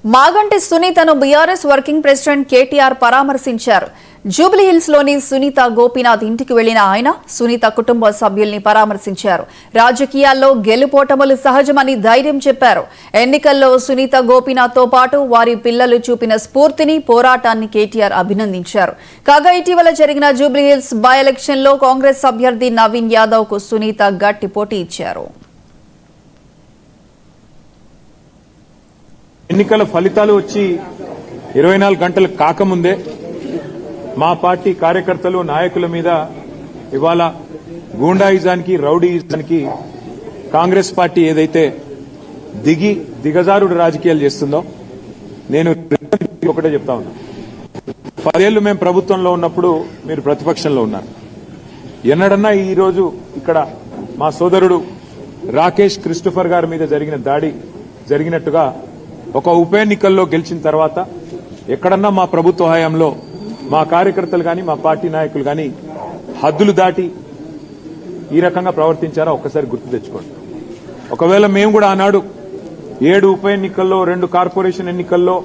మాగంటి సునీతను BRS working president KTR పరామర్శించారు. జూబ్లీహిల్స్ లోని సునీత గోపీనాథ్ ఇంటికి వెళ్లిన ఆయన సునీత కుటుంబ సభ్యుల్ని పరామర్శించారు. రాజకీయాల్లో గెలుపోటములు సహజమని ధైర్యం చెప్పారు. ఎన్నికల్లో సునీత గోపీనాథ్ తో పాటు వారి పిల్లలు చూపిన స్ఫూర్తిని, పోరాటాన్ని కేటీఆర్ అభినందించారు. కాగా ఇటీవల జరిగిన జూబ్లీహిల్స్ బై ఎలక్షన్ లో కాంగ్రెస్ అభ్యర్థి నవీన్ యాదవ్ కు సునీత గట్టి పోటీ ఇచ్చారు. ఎన్నికల ఫలితాలు వచ్చి 24 గంటలు కాకముందే మా పార్టీ కార్యకర్తలు నాయకుల మీద ఇవాళ గూండాయిజానికి, రౌడీయిజానికి కాంగ్రెస్ పార్టీ ఏదైతే దిగజారుడు రాజకీయాలు చేస్తుందో నేను ఒకటే చెప్తా ఉన్నా. 10 ఏళ్లు మేము ప్రభుత్వంలో ఉన్నప్పుడు మీరు ప్రతిపక్షంలో ఉన్నారు. ఎన్నడన్నా ఈ రోజు ఇక్కడ మా సోదరుడు రాకేష్ క్రిస్టోఫర్ గారి మీద జరిగిన దాడి జరిగినట్టుగా ఒక ఉప ఎన్నికల్లో గెలిచిన తర్వాత ఎక్కడన్నా మా ప్రభుత్వ హయాంలో మా కార్యకర్తలు గాని, మా పార్టీ నాయకులు గాని హద్దులు దాటి ఈ రకంగా ప్రవర్తించారా ఒక్కసారి గుర్తు తెచ్చుకోండి. ఒకవేళ మేము కూడా ఆనాడు 7 ఉప ఎన్నికల్లో, 2 కార్పొరేషన్ ఎన్నికల్లో,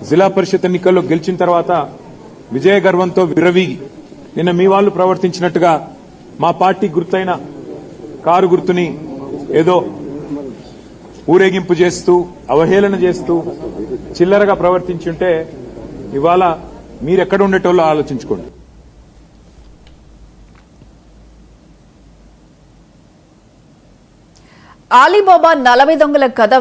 జిల్లా పరిషత్ ఎన్నికల్లో గెలిచిన తర్వాత విజయ గర్వంతో విర్రవీగి నిన్న మీ వాళ్ళు ప్రవర్తించినట్టుగా మా పార్టీ గుర్తైన కారు గుర్తుని ఏదో ఊరేగింపు చేస్తూ, అవహేళన చేస్తూ చిల్లరగా ప్రవర్తించుంటే ఇవాళ మీరెక్కడ ఉండేటోళ్ళో ఆలోచించుకోండి. అలీబాబా 40 దొంగల కథ